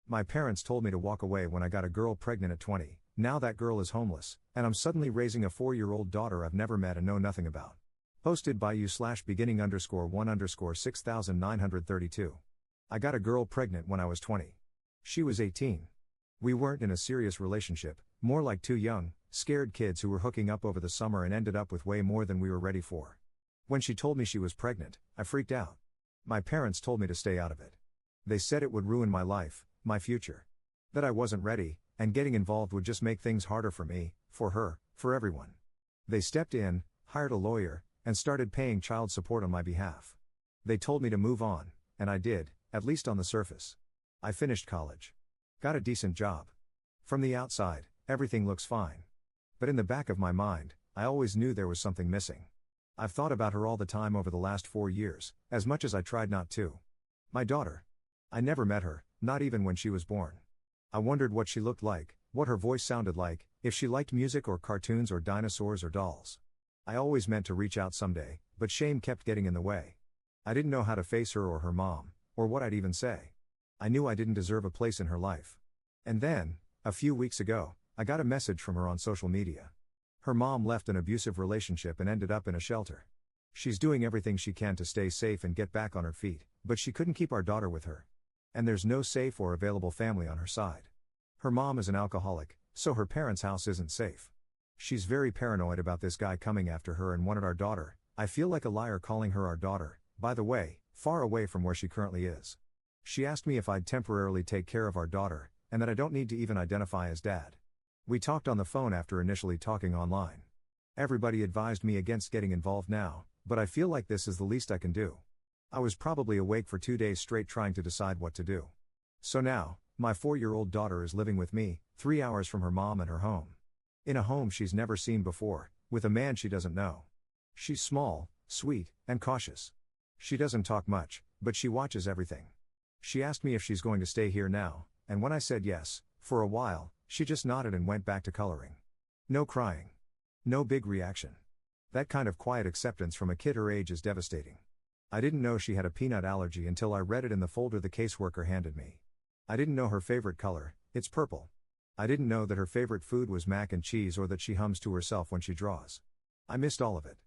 My parents told me to walk away when I got a girl pregnant at 20, now that girl is homeless, and I'm suddenly raising a 4-year-old daughter I've never met and know nothing about. Posted by you/beginning_1_6932. I got a girl pregnant when I was 20. She was 18. We weren't in a serious relationship, more like two young, scared kids who were hooking up over the summer and ended up with way more than we were ready for. When she told me she was pregnant, I freaked out. My parents told me to stay out of it. They said it would ruin my life, my future. That I wasn't ready, and getting involved would just make things harder for me, for her, for everyone. They stepped in, hired a lawyer, and started paying child support on my behalf. They told me to move on, and I did, at least on the surface. I finished college. Got a decent job. From the outside, everything looks fine. But in the back of my mind, I always knew there was something missing. I've thought about her all the time over the last 4 years, as much as I tried not to. My daughter. I never met her, not even when she was born. I wondered what she looked like, what her voice sounded like, if she liked music or cartoons or dinosaurs or dolls. I always meant to reach out someday, but shame kept getting in the way. I didn't know how to face her or her mom, or what I'd even say. I knew I didn't deserve a place in her life. And then, a few weeks ago, I got a message from her on social media. Her mom left an abusive relationship and ended up in a shelter. She's doing everything she can to stay safe and get back on her feet, but she couldn't keep our daughter with her. And there's no safe or available family on her side. Her mom is an alcoholic, so her parents' house isn't safe. She's very paranoid about this guy coming after her and wanted our daughter. I feel like a liar calling her our daughter, by the way, far away from where she currently is. She asked me if I'd temporarily take care of our daughter, and that I don't need to even identify as dad. We talked on the phone after initially talking online. Everybody advised me against getting involved now, but I feel like this is the least I can do. I was probably awake for 2 days straight trying to decide what to do. So now, my 4-year-old daughter is living with me, 3 hours from her mom and her home. In a home she's never seen before, with a man she doesn't know. She's small, sweet, and cautious. She doesn't talk much, but she watches everything. She asked me if she's going to stay here now, and when I said yes, for a while, she just nodded and went back to coloring. No crying. No big reaction. That kind of quiet acceptance from a kid her age is devastating. I didn't know she had a peanut allergy until I read it in the folder the caseworker handed me. I didn't know her favorite color, it's purple. I didn't know that her favorite food was mac and cheese or that she hums to herself when she draws. I missed all of it.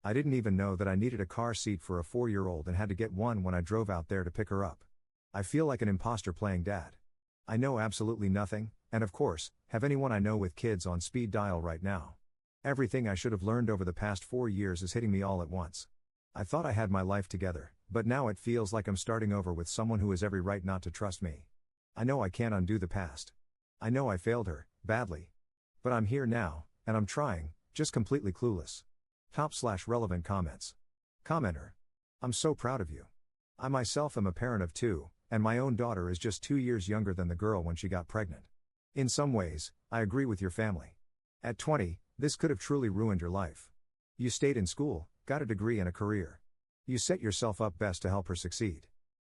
I didn't even know that I needed a car seat for a 4-year-old and had to get one when I drove out there to pick her up. I feel like an imposter playing dad. I know absolutely nothing, and of course, have anyone I know with kids on speed dial right now. Everything I should have learned over the past 4 years is hitting me all at once. I thought I had my life together, but now it feels like I'm starting over with someone who has every right not to trust me. I know I can't undo the past. I know I failed her, badly. But I'm here now, and I'm trying, just completely clueless. Top/relevant comments. Commenter. I'm so proud of you. I myself am a parent of 2, and my own daughter is just 2 years younger than the girl when she got pregnant. In some ways, I agree with your family. At 20, this could have truly ruined your life. You stayed in school, got a degree and a career. You set yourself up best to help her succeed.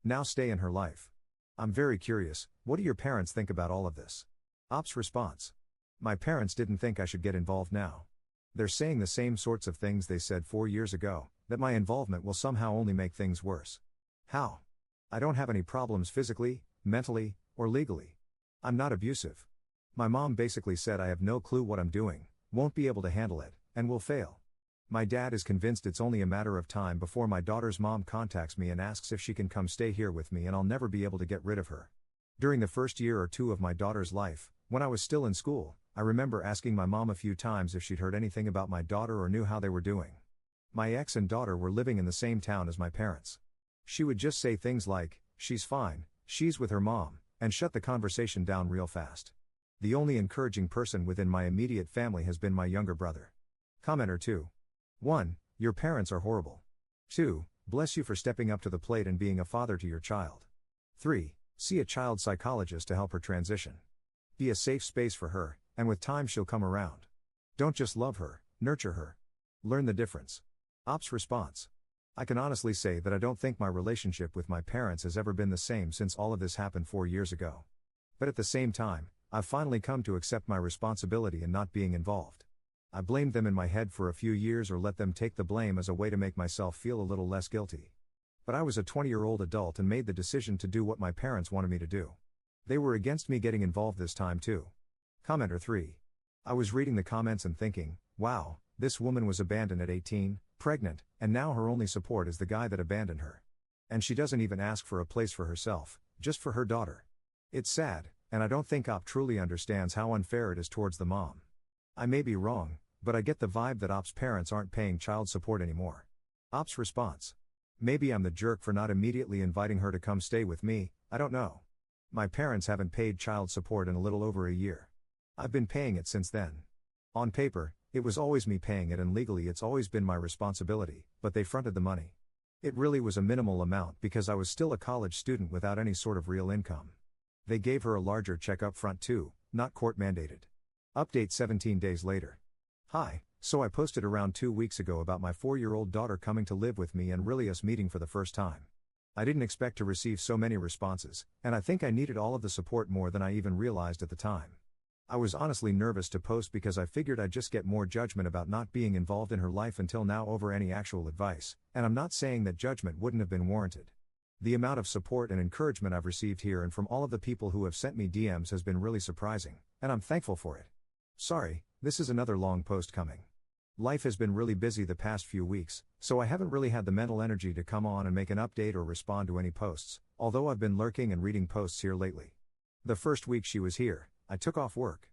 Now stay in her life. I'm very curious, what do your parents think about all of this? Ops response. My parents didn't think I should get involved now. They're saying the same sorts of things they said 4 years ago, that my involvement will somehow only make things worse. How? I don't have any problems physically, mentally, or legally. I'm not abusive. My mom basically said I have no clue what I'm doing, won't be able to handle it, and will fail. My dad is convinced it's only a matter of time before my daughter's mom contacts me and asks if she can come stay here with me and I'll never be able to get rid of her. During the first year or 2 of my daughter's life, when I was still in school, I remember asking my mom a few times if she'd heard anything about my daughter or knew how they were doing. My ex and daughter were living in the same town as my parents. She would just say things like, "She's fine, she's with her mom," and shut the conversation down real fast. The only encouraging person within my immediate family has been my younger brother. Commenter 2. 1. Your parents are horrible. 2. Bless you for stepping up to the plate and being a father to your child. 3. See a child psychologist to help her transition. Be a safe space for her, and with time she'll come around. Don't just love her, nurture her. Learn the difference. Ops response. I can honestly say that I don't think my relationship with my parents has ever been the same since all of this happened 4 years ago. But at the same time, I've finally come to accept my responsibility in not being involved. I blamed them in my head for a few years or let them take the blame as a way to make myself feel a little less guilty. But I was a 20-year-old adult and made the decision to do what my parents wanted me to do. They were against me getting involved this time too. Commenter 3. I was reading the comments and thinking, wow, this woman was abandoned at 18, pregnant, and now her only support is the guy that abandoned her. And she doesn't even ask for a place for herself, just for her daughter. It's sad, and I don't think Op truly understands how unfair it is towards the mom. I may be wrong, but I get the vibe that Op's parents aren't paying child support anymore. Op's response. Maybe I'm the jerk for not immediately inviting her to come stay with me, I don't know. My parents haven't paid child support in a little over a year. I've been paying it since then. On paper, it was always me paying it and legally it's always been my responsibility, but they fronted the money. It really was a minimal amount because I was still a college student without any sort of real income. They gave her a larger check up front too, not court mandated. Update 17 days later. Hi, so I posted around 2 weeks ago about my 4-year-old daughter coming to live with me and really us meeting for the first time. I didn't expect to receive so many responses, and I think I needed all of the support more than I even realized at the time. I was honestly nervous to post because I figured I'd just get more judgment about not being involved in her life until now over any actual advice, and I'm not saying that judgment wouldn't have been warranted. The amount of support and encouragement I've received here and from all of the people who have sent me DMs has been really surprising, and I'm thankful for it. Sorry, this is another long post coming. Life has been really busy the past few weeks, so I haven't really had the mental energy to come on and make an update or respond to any posts, although I've been lurking and reading posts here lately. The first week she was here, I took off work.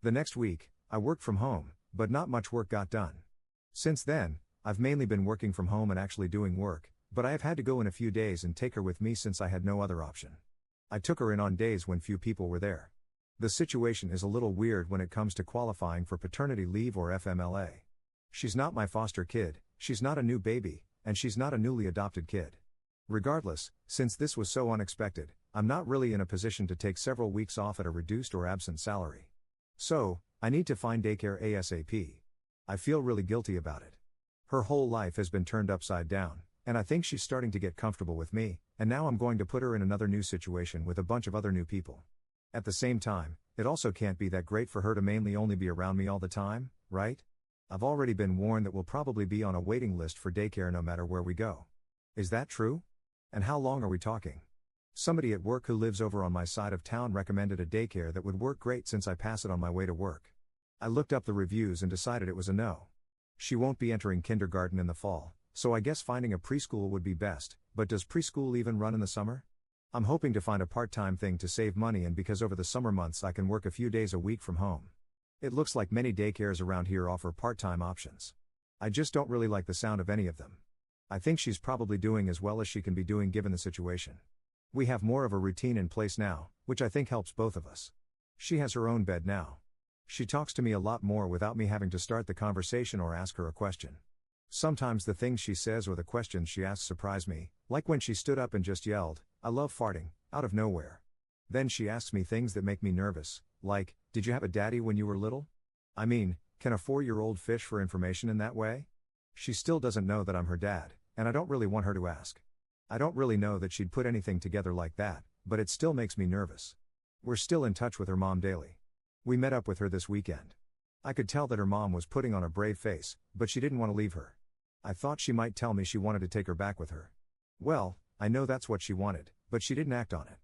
The next week, I worked from home, but not much work got done. Since then, I've mainly been working from home and actually doing work, but I have had to go in a few days and take her with me since I had no other option. I took her in on days when few people were there. The situation is a little weird when it comes to qualifying for paternity leave or FMLA. She's not my foster kid, she's not a new baby, and she's not a newly adopted kid. Regardless, since this was so unexpected, I'm not really in a position to take several weeks off at a reduced or absent salary. So, I need to find daycare ASAP. I feel really guilty about it. Her whole life has been turned upside down, and I think she's starting to get comfortable with me, and now I'm going to put her in another new situation with a bunch of other new people. At the same time, it also can't be that great for her to mainly only be around me all the time, right? I've already been warned that we'll probably be on a waiting list for daycare no matter where we go. Is that true? And how long are we talking? Somebody at work who lives over on my side of town recommended a daycare that would work great since I pass it on my way to work. I looked up the reviews and decided it was a no. She won't be entering kindergarten in the fall, so I guess finding a preschool would be best, but does preschool even run in the summer? I'm hoping to find a part-time thing to save money and because over the summer months I can work a few days a week from home. It looks like many daycares around here offer part-time options. I just don't really like the sound of any of them. I think she's probably doing as well as she can be doing given the situation. We have more of a routine in place now, which I think helps both of us. She has her own bed now. She talks to me a lot more without me having to start the conversation or ask her a question. Sometimes the things she says or the questions she asks surprise me, like when she stood up and just yelled, "I love farting," out of nowhere. Then she asks me things that make me nervous, like, "Did you have a daddy when you were little?" I mean, can a 4-year-old fish for information in that way? She still doesn't know that I'm her dad, and I don't really want her to ask. I don't really know that she'd put anything together like that, but it still makes me nervous. We're still in touch with her mom daily. We met up with her this weekend. I could tell that her mom was putting on a brave face, but she didn't want to leave her. I thought she might tell me she wanted to take her back with her. Well, I know that's what she wanted, but she didn't act on it.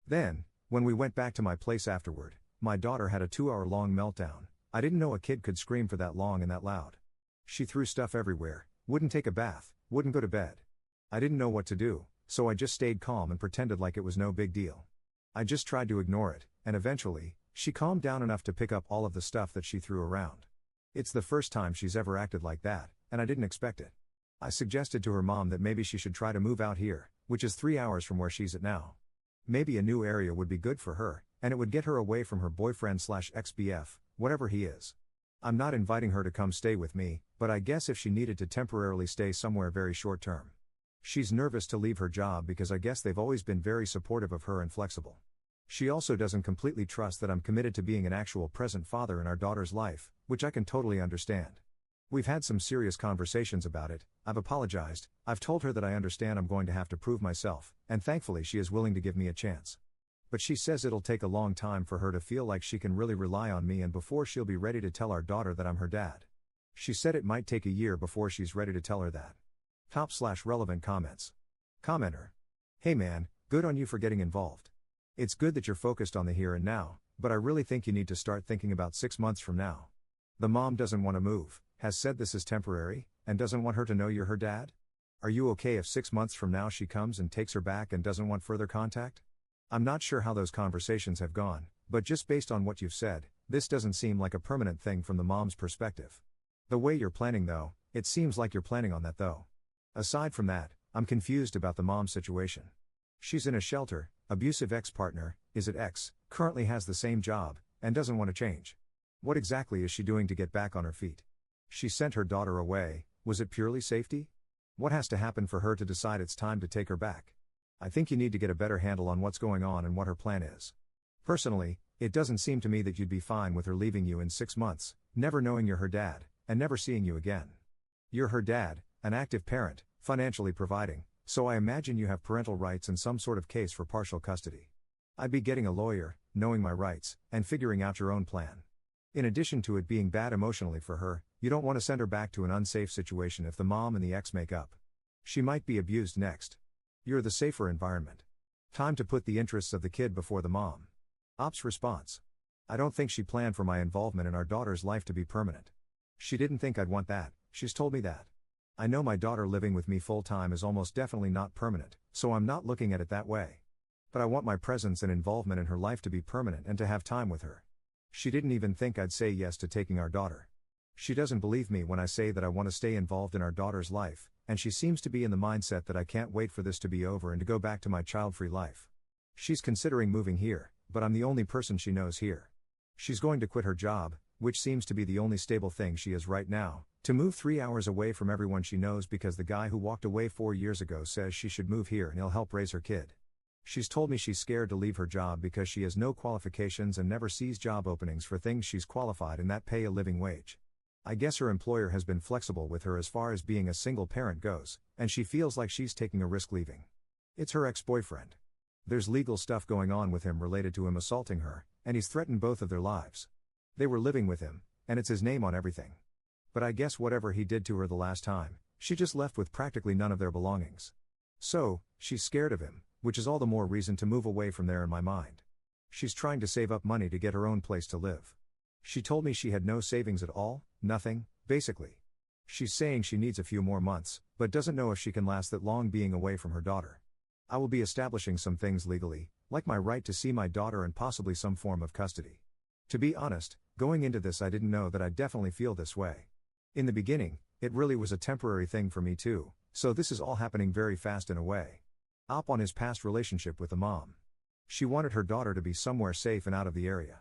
Then, when we went back to my place afterward, my daughter had a 2-hour-long meltdown. I didn't know a kid could scream for that long and that loud. She threw stuff everywhere, wouldn't take a bath, wouldn't go to bed. I didn't know what to do, so I just stayed calm and pretended like it was no big deal. I just tried to ignore it, and eventually, she calmed down enough to pick up all of the stuff that she threw around. It's the first time she's ever acted like that, and I didn't expect it. I suggested to her mom that maybe she should try to move out here, which is 3 hours from where she's at now. Maybe a new area would be good for her, and it would get her away from her boyfriend/ex-BF, whatever he is. I'm not inviting her to come stay with me, but I guess if she needed to temporarily stay somewhere very short term. She's nervous to leave her job because I guess they've always been very supportive of her and flexible. She also doesn't completely trust that I'm committed to being an actual present father in our daughter's life, which I can totally understand. We've had some serious conversations about it. I've apologized, I've told her that I understand I'm going to have to prove myself, and thankfully she is willing to give me a chance. But she says it'll take a long time for her to feel like she can really rely on me and before she'll be ready to tell our daughter that I'm her dad. She said it might take a year before she's ready to tell her that. Top/relevant comments. Commenter. Hey man, good on you for getting involved. It's good that you're focused on the here and now, but I really think you need to start thinking about 6 months from now. The mom doesn't want to move, has said this is temporary, and doesn't want her to know you're her dad? Are you okay if 6 months from now she comes and takes her back and doesn't want further contact? I'm not sure how those conversations have gone, but just based on what you've said, this doesn't seem like a permanent thing from the mom's perspective. The way you're planning though, it seems like you're planning on that though. Aside from that, I'm confused about the mom's situation. She's in a shelter, abusive ex-partner, is it ex, currently has the same job, and doesn't want to change. What exactly is she doing to get back on her feet? She sent her daughter away, was it purely safety? What has to happen for her to decide it's time to take her back? I think you need to get a better handle on what's going on and what her plan is. Personally, it doesn't seem to me that you'd be fine with her leaving you in 6 months, never knowing you're her dad, and never seeing you again. You're her dad, an active parent, financially providing, so I imagine you have parental rights and some sort of case for partial custody. I'd be getting a lawyer, knowing my rights, and figuring out your own plan. In addition to it being bad emotionally for her, you don't want to send her back to an unsafe situation if the mom and the ex make up. She might be abused next. You're the safer environment. Time to put the interests of the kid before the mom. Op's response. I don't think she planned for my involvement in our daughter's life to be permanent. She didn't think I'd want that, she's told me that. I know my daughter living with me full-time is almost definitely not permanent, so I'm not looking at it that way. But I want my presence and involvement in her life to be permanent and to have time with her. She didn't even think I'd say yes to taking our daughter. She doesn't believe me when I say that I want to stay involved in our daughter's life, and she seems to be in the mindset that I can't wait for this to be over and to go back to my child-free life. She's considering moving here, but I'm the only person she knows here. She's going to quit her job, which seems to be the only stable thing she is right now, to move 3 hours away from everyone she knows because the guy who walked away 4 years ago says she should move here and he'll help raise her kid. She's told me she's scared to leave her job because she has no qualifications and never sees job openings for things she's qualified in that pay a living wage. I guess her employer has been flexible with her as far as being a single parent goes, and she feels like she's taking a risk leaving. It's her ex-boyfriend. There's legal stuff going on with him related to him assaulting her, and he's threatened both of their lives. They were living with him, and it's his name on everything. But I guess whatever he did to her the last time, she just left with practically none of their belongings. So, she's scared of him, which is all the more reason to move away from there in my mind. She's trying to save up money to get her own place to live. She told me she had no savings at all, nothing, basically. She's saying she needs a few more months, but doesn't know if she can last that long being away from her daughter. I will be establishing some things legally, like my right to see my daughter and possibly some form of custody. To be honest, going into this I didn't know that I'd definitely feel this way. In the beginning, it really was a temporary thing for me too, so this is all happening very fast in a way. Op on his past relationship with the mom. She wanted her daughter to be somewhere safe and out of the area.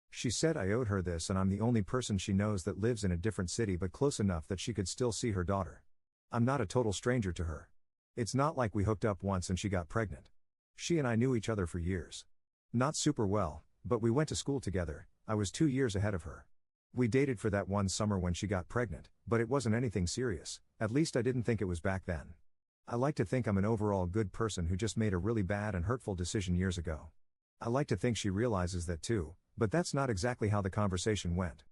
She said I owed her this and I'm the only person she knows that lives in a different city but close enough that she could still see her daughter. I'm not a total stranger to her. It's not like we hooked up once and she got pregnant. She and I knew each other for years. Not super well, but we went to school together. I was 2 years ahead of her. We dated for that one summer when she got pregnant, but it wasn't anything serious, at least I didn't think it was back then. I like to think I'm an overall good person who just made a really bad and hurtful decision years ago. I like to think she realizes that too, but that's not exactly how the conversation went.